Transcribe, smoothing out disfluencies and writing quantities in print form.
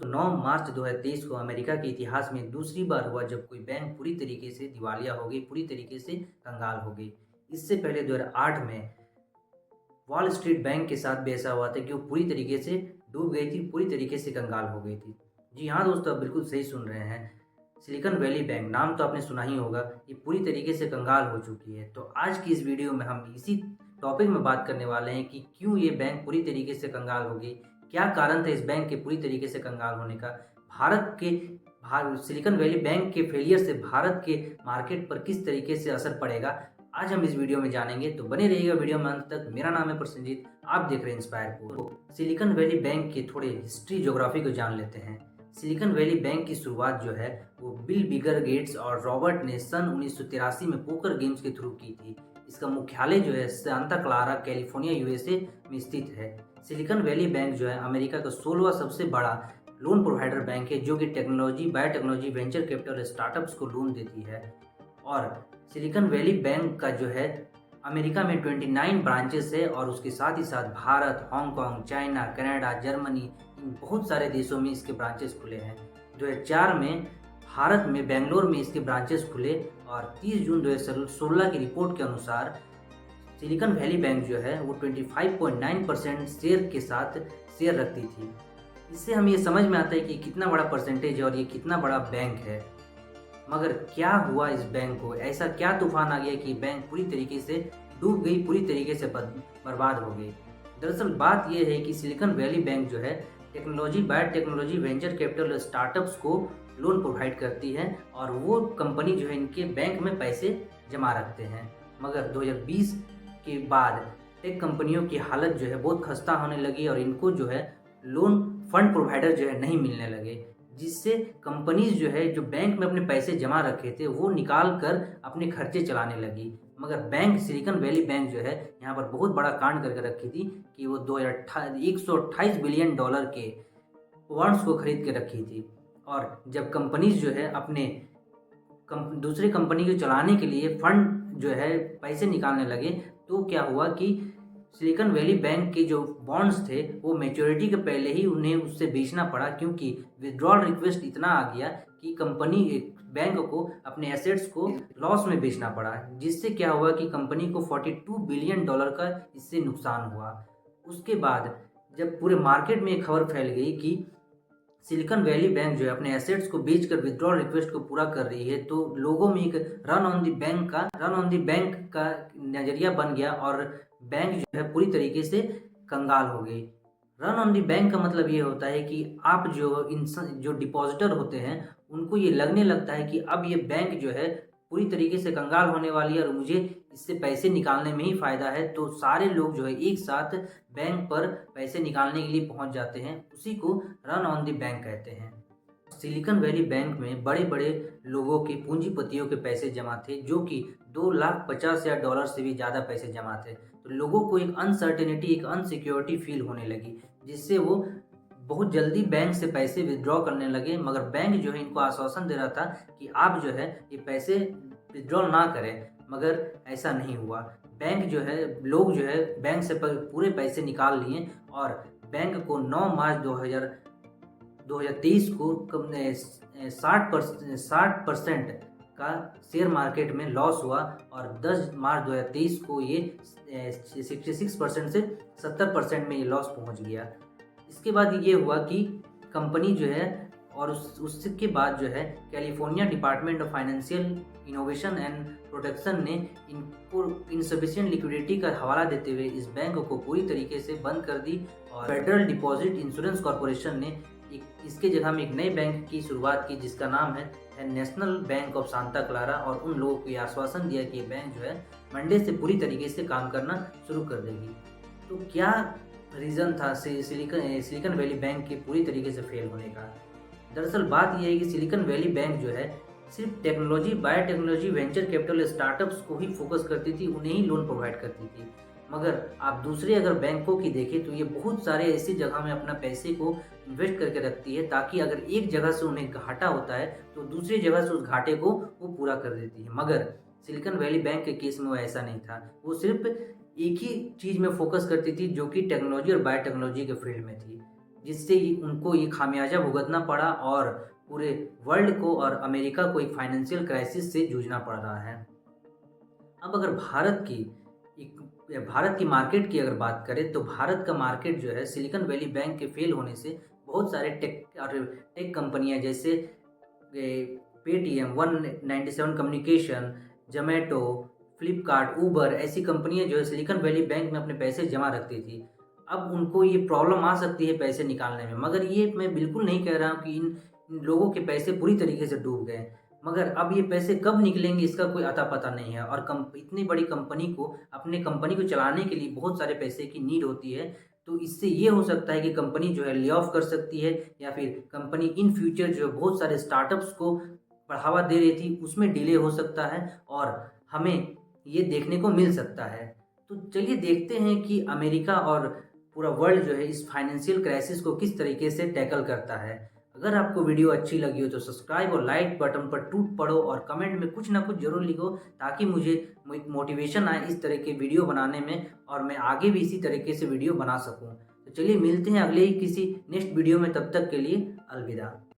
तो 9 मार्च 2023 को अमेरिका के इतिहास में दूसरी बार हुआ जब कोई बैंक पूरी तरीके से दिवालिया हो गई, पूरी तरीके से कंगाल हो गई। इससे पहले 2008 में वॉल स्ट्रीट बैंक के साथ भी ऐसा हुआ था कि वो पूरी तरीके से डूब गई थी, पूरी तरीके से कंगाल हो गई थी। जी हाँ दोस्तों, आप बिल्कुल सही सुन रहे हैं। सिलिकॉन वैली बैंक नाम तो आपने सुना ही होगा, ये पूरी तरीके से कंगाल हो चुकी है। तो आज की इस वीडियो में हम इसी टॉपिक में बात करने वाले हैं कि क्यों ये बैंक पूरी तरीके से कंगाल हो गई, क्या कारण था इस बैंक के पूरी तरीके से कंगाल होने का, भारत के सिलिकॉन वैली बैंक के फेलियर से भारत के मार्केट पर किस तरीके से असर पड़ेगा, आज हम इस वीडियो में जानेंगे। तो बने रहिएगा वीडियो में अंत तक। मेरा नाम है प्रसन्नजीत, आप देख रहे हैं इंस्पायर को। सिलिकॉन वैली बैंक के थोड़े हिस्ट्री ज्योग्राफी को जान लेते हैं। सिलिकॉन वैली बैंक की शुरुआत जो है वो बिल बिगर गेट्स और रॉबर्ट ने सन 1983 में पोकर गेम्स के थ्रू की थी। इसका मुख्यालय जो है सांता क्लारा कैलिफोर्निया यूएसए में स्थित है। सिलिकॉन वैली बैंक जो है अमेरिका का 16वां सबसे बड़ा लोन प्रोवाइडर बैंक है, जो कि टेक्नोलॉजी, बायोटेक्नोलॉजी, वेंचर कैपिटल और स्टार्टअप्स को लोन देती है। और सिलिकॉन वैली बैंक का जो है अमेरिका में 29 ब्रांचेस है और उसके साथ ही साथ Bharat, Hong Kong, China, Canada, Germany, इन बहुत सारे देशों में इसके ब्रांचेस खुले हैं। 2004 में भारत में बेंगलोर में इसके ब्रांचेस खुले और 30 जून 2016 की रिपोर्ट के अनुसार सिलिकॉन वैली बैंक जो है वो 25.9% शेयर के साथ शेयर रखती थी। इससे हमें ये समझ में आता है कि कितना बड़ा परसेंटेज है और ये कितना बड़ा बैंक है। मगर क्या हुआ इस बैंक को, ऐसा क्या तूफान आ गया कि बैंक पूरी तरीके से डूब गई, पूरी तरीके से बर्बाद हो गई। दरअसल बात यह है कि सिलिकॉन वैली बैंक जो है technology, biotechnology, venture capital, startups को लोन प्रोवाइड करती है और वो कंपनी जो है इनके बैंक में पैसे जमा रखते हैं। मगर 2020 के बाद टेक कंपनियों की हालत जो है बहुत खस्ता होने लगी और इनको जो है लोन फंड प्रोवाइडर जो है नहीं मिलने लगे, जिससे कंपनीज जो है जो बैंक में अपने पैसे जमा रखे थे वो निकाल कर अपने खर्चे चलाने लगी। मगर बैंक, सिलिकॉन वैली बैंक जो है यहाँ पर बहुत बड़ा कांड करके रखी थी कि वो 128 बिलियन डॉलर के बॉन्ड्स को खरीद के रखी थी। और जब कंपनीज जो है अपने दूसरे कंपनी को चलाने के लिए फंड जो है पैसे निकालने लगे, तो क्या हुआ कि सिलिकॉन वैली बैंक के जो बॉन्ड्स थे वो मैच्योरिटी के पहले ही उन्हें उससे बेचना पड़ा, क्योंकि विड्रॉल रिक्वेस्ट इतना आ गया कि कंपनी बैंक को अपने एसेट्स को लॉस में बेचना पड़ा, जिससे क्या हुआ कि कंपनी को 42 बिलियन डॉलर का इससे नुकसान हुआ। उसके बाद जब पूरे मार्केट में एक खबर फैल गई कि सिलिकॉन वैली बैंक जो है अपने एसेट्स को बेचकर विड्रॉल रिक्वेस्ट को पूरा कर रही है, तो लोगों में एक रन ऑन द बैंक का नजरिया बन गया और बैंक जो है पूरी तरीके से कंगाल हो गई। रन ऑन द बैंक का मतलब ये होता है कि आप जो इंसान, जो डिपॉजिटर होते हैं, उनको ये लगने लगता है कि अब ये बैंक जो है पूरी तरीके से कंगाल होने वाली है और मुझे इससे पैसे निकालने में ही फ़ायदा है, तो सारे लोग जो है एक साथ बैंक पर पैसे निकालने के लिए पहुंच जाते हैं। उसी को रन ऑन द बैंक कहते हैं। सिलिकॉन वैली बैंक में बड़े बड़े लोगों के, पूंजीपतियों के पैसे जमा थे, जो कि 2,50,000 डॉलर से भी ज़्यादा पैसे जमा थे। तो लोगों को एक अनसर्टेनिटी, एक अनसिक्योरिटी फील होने लगी, जिससे वो बहुत जल्दी बैंक से पैसे विड्रॉ करने लगे। मगर बैंक जो है इनको आश्वासन दे रहा था कि आप जो है ये पैसे विड्रॉ ना करें, मगर ऐसा नहीं हुआ। बैंक जो है, लोग जो है बैंक से पूरे पैसे निकाल लिए और बैंक को 9 मार्च 2023 को 60% का शेयर मार्केट में लॉस हुआ और 10 मार्च 2023 को ये 66% से 70% में ये लॉस पहुंच गया। इसके बाद ये हुआ कि कंपनी जो है और उसके बाद जो है California department of financial innovation and protection ने इनको इनसफिशिएंट लिक्विडिटी का हवाला देते हुए इस बैंक को पूरी तरीके से बंद कर दी और फेडरल डिपॉजिट इंश्योरेंस कॉर्पोरेशन ने इसके जगह में एक नए बैंक की शुरुआत की, जिसका नाम है national bank of Santa Clara. और उन लोगों को यह आश्वासन दिया कि ये बैंक जो है मंडे से पूरी तरीके से काम करना शुरू कर देगी। तो क्या रीज़न था सिलिकॉन वैली बैंक के पूरी तरीके से फेल होने का? दरअसल बात यह है कि सिलिकॉन वैली बैंक जो है सिर्फ technology, biotechnology, venture capital, startups को ही फोकस करती थी, उन्हें ही लोन प्रोवाइड करती थी। मगर आप दूसरे अगर बैंकों की देखें तो ये बहुत सारे ऐसी जगह में अपना पैसे को इन्वेस्ट करके रखती है, ताकि अगर एक जगह से उन्हें घाटा होता है तो दूसरी जगह से उस घाटे को वो पूरा कर देती है। मगर सिलिकॉन वैली बैंक के केस में वो ऐसा नहीं था। वो सिर्फ एक ही चीज़ में फोकस करती थी, जो कि टेक्नोलॉजी और बायोटेक्नोलॉजी के फील्ड में थी। जिससे उनको ये खामियाजा भुगतना पड़ा और पूरे वर्ल्ड को और अमेरिका को एक फाइनेंशियल क्राइसिस से जूझना पड़ रहा है। अब अगर भारत की मार्केट की अगर बात करें तो भारत का मार्केट जो है सिलिकॉन वैली बैंक के फेल होने से बहुत सारे टेक कंपनियां जैसे पेटीएम, 197 कम्युनिकेशन, जोमेटो, फ्लिपकार्ट, उबर ऐसी कंपनियां जो है सिलिकॉन वैली बैंक में अपने पैसे जमा रखती थी। अब उनको ये प्रॉब्लम आ सकती है पैसे निकालने में, मगर ये मैं बिल्कुल नहीं कह रहा हूँ कि इन लोगों के पैसे पूरी तरीके से डूब गए, मगर अब ये पैसे कब निकलेंगे इसका कोई अता पता नहीं है। और इतनी बड़ी कंपनी को अपने कंपनी को चलाने के लिए बहुत सारे पैसे की नीड होती है, तो इससे ये हो सकता है कि कंपनी जो है ले ऑफ कर सकती है, या फिर कंपनी इन फ्यूचर जो है बहुत सारे स्टार्टअप्स को बढ़ावा दे रही थी उसमें डिले हो सकता है और हमें ये देखने को मिल सकता है। तो चलिए देखते हैं कि अमेरिका और पूरा वर्ल्ड जो है इस फाइनेंशियल क्राइसिस को किस तरीके से टैकल करता है। अगर आपको वीडियो अच्छी लगी हो तो सब्सक्राइब और लाइक बटन पर टूट पड़ो और कमेंट में कुछ ना कुछ जरूर लिखो, ताकि मुझे मोटिवेशन आए इस तरह के वीडियो बनाने में और मैं आगे भी इसी तरीके से वीडियो बना सकूं। तो चलिए मिलते हैं अगले ही किसी नेक्स्ट वीडियो में, तब तक के लिए अलविदा।